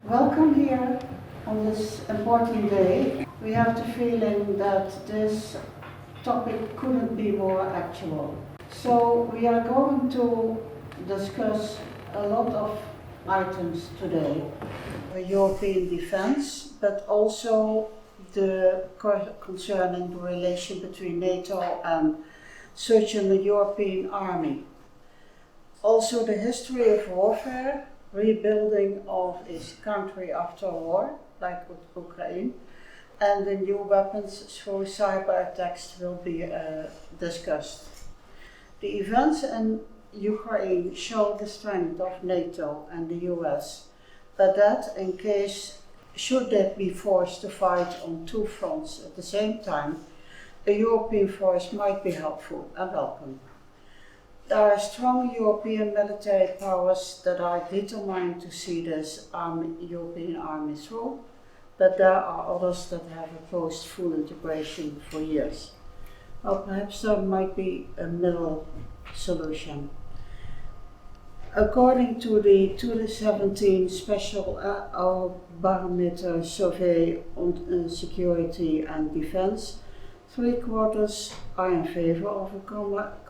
Welcome here on this important day. We have the feeling that this topic couldn't be more actual. So we are going to discuss a lot of items today. European defense, but also concerning the relation between NATO and such a European army. Also the history of warfare, rebuilding of its country after war, like with Ukraine, and the new weapons through cyber attacks will be discussed. The events in Ukraine show the strength of NATO and the US, but that in case should they be forced to fight on two fronts at the same time, a European force might be helpful and welcome. There are strong European military powers that are determined to see this European army through, but there are others that have opposed full integration for years. Well, perhaps there might be a middle solution. According to the 2017 Special Barometer Survey on Security and Defense, 3/4 are in favor of a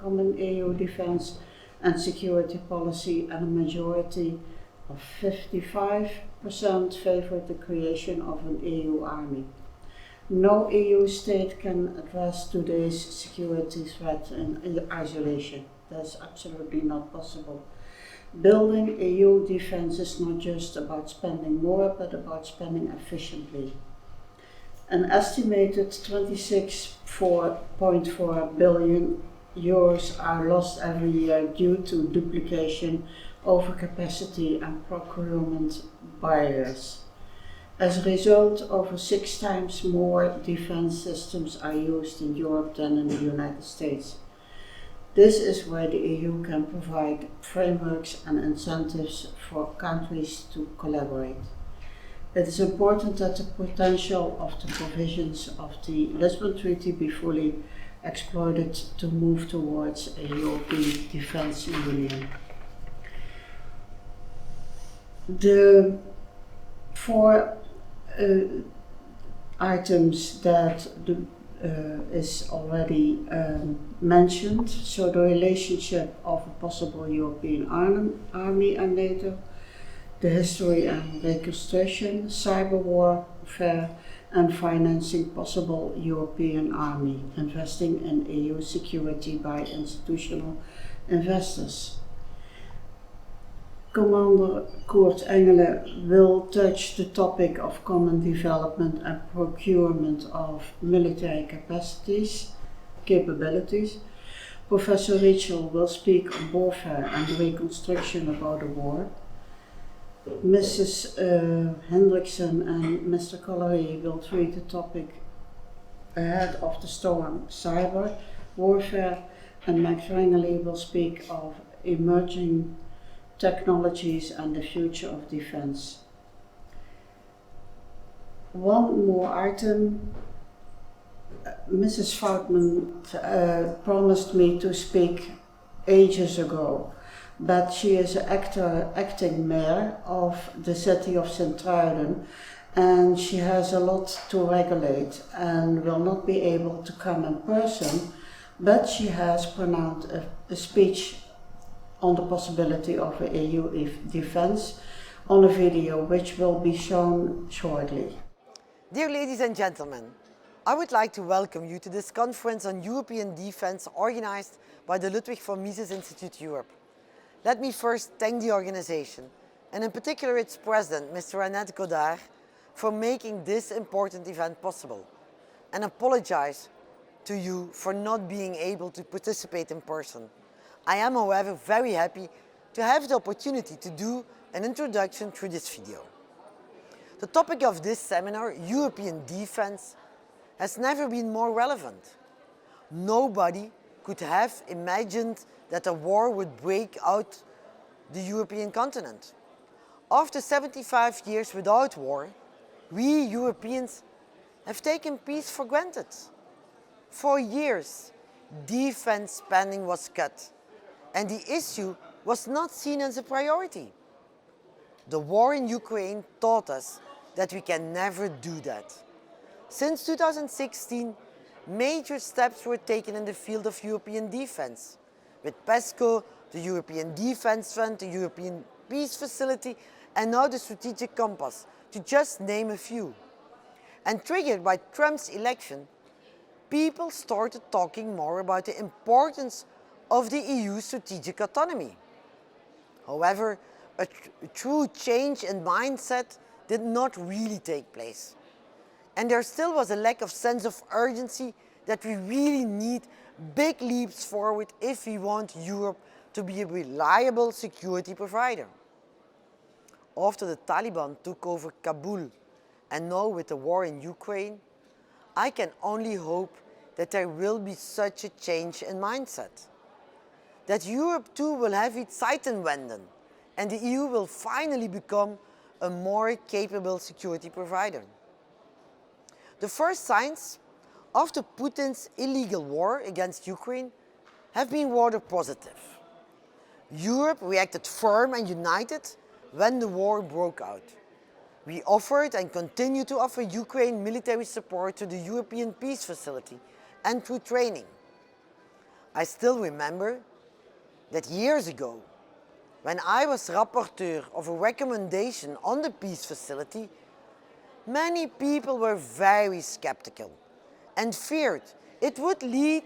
common EU defense and security policy, and a majority of 55% favor the creation of an EU army. No EU state can address today's security threat in isolation. That's absolutely not possible. Building EU defense is not just about spending more, but about spending efficiently. An estimated 26.4 billion euros are lost every year due to duplication, overcapacity and procurement barriers. As a result, over 6 times more defense systems are used in Europe than in the United States. This is where the EU can provide frameworks and incentives for countries to collaborate. It is important that the potential of the provisions of the Lisbon Treaty be fully exploited to move towards a European Defence Union. The 4 items that is already mentioned, so the relationship of a possible European army and NATO, the history and reconstruction, cyber warfare, and financing possible European army, investing in EU security by institutional investors. Commander Kurt Engelen will touch the topic of common development and procurement of military capabilities. Professor Rachel will speak on warfare and reconstruction about the war. Mrs. Hendrickson and Mr. Collery will treat the topic ahead of the storm, cyber warfare, and Max Rangeley will speak of emerging technologies and the future of defense. One more item. Mrs. Vautmans promised me to speak ages ago, but she is acting mayor of the city of Sint-Truiden, and she has a lot to regulate and will not be able to come in person, but she has pronounced a speech on the possibility of a EU defense on a video which will be shown shortly. Dear ladies and gentlemen, I would like to welcome you to this conference on European defense organized by the Ludwig Von Mises Institute Europe. Let me first thank the organization, and in particular its president, Mr. Annette Godart, for making this important event possible, and apologize to you for not being able to participate in person. I am, however, very happy to have the opportunity to do an introduction through this video. The topic of this seminar, European defense, has never been more relevant. Nobody could have imagined that a war would break out the European continent. After 75 years without war, we Europeans have taken peace for granted. For years, defense spending was cut, and the issue was not seen as a priority. The war in Ukraine taught us that we can never do that. Since 2016, major steps were taken in the field of European defense, with PESCO, the European Defense Fund, the European Peace Facility, and now the Strategic Compass, to just name a few. And triggered by Trump's election, people started talking more about the importance of the EU's strategic autonomy. However, a true change in mindset did not really take place. And there still was a lack of sense of urgency that we really need big leaps forward if we want Europe to be a reliable security provider. After the Taliban took over Kabul and now with the war in Ukraine, I can only hope that there will be such a change in mindset. That Europe too will have its Zeitenwende and the EU will finally become a more capable security provider. The first signs after Putin's illegal war against Ukraine have been rather positive. Europe reacted firm and united when the war broke out. We offered and continue to offer Ukraine military support to the European Peace Facility and through training. I still remember that years ago, when I was rapporteur of a recommendation on the Peace Facility, many people were very skeptical and feared it would lead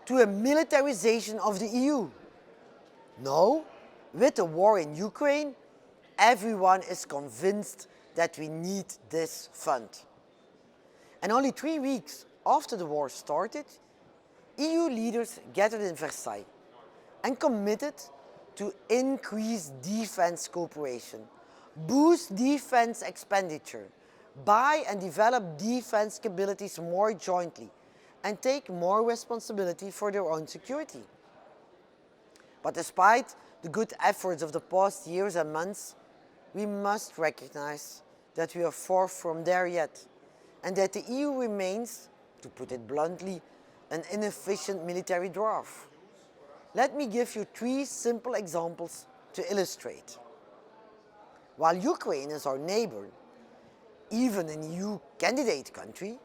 to a militarization of the EU. Now, with the war in Ukraine, everyone is convinced that we need this fund. And only 3 weeks after the war started, EU leaders gathered in Versailles and committed to increase defense cooperation, boost defense expenditure, buy and develop defense capabilities more jointly, and take more responsibility for their own security. But despite the good efforts of the past years and months, we must recognize that we are far from there yet, and that the EU remains, to put it bluntly, an inefficient military draft. Let me give you 3 simple examples to illustrate. While Ukraine is our neighbor, even an EU candidate country,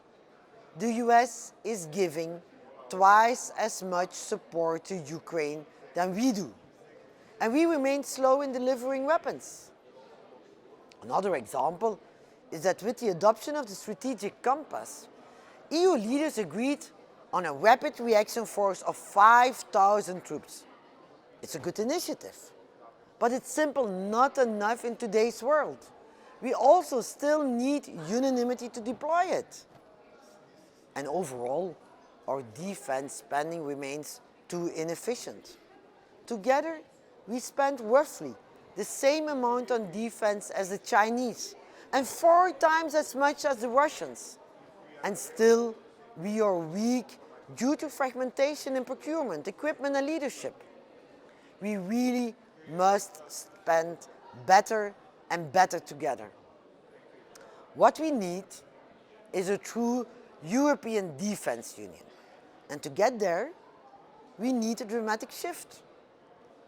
the US is giving twice as much support to Ukraine than we do. And we remain slow in delivering weapons. Another example is that with the adoption of the Strategic Compass, EU leaders agreed on a rapid reaction force of 5,000 troops. It's a good initiative, but it's simply not enough in today's world. We also still need unanimity to deploy it. And overall, our defense spending remains too inefficient. Together, we spend roughly the same amount on defense as the Chinese and 4 times as much as the Russians. And still, we are weak due to fragmentation in procurement, equipment and leadership. We really must spend better and better together. What we need is a true European Defense Union. And to get there, we need a dramatic shift.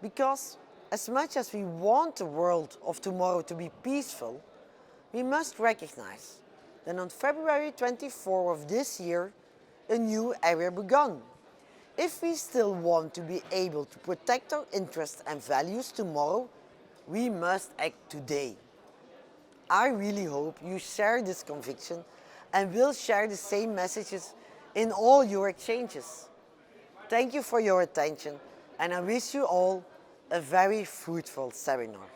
Because as much as we want the world of tomorrow to be peaceful, we must recognize that on February 24 of this year, a new era began. If we still want to be able to protect our interests and values tomorrow, we must act today. I really hope you share this conviction and will share the same messages in all your exchanges. Thank you for your attention, and I wish you all a very fruitful seminar.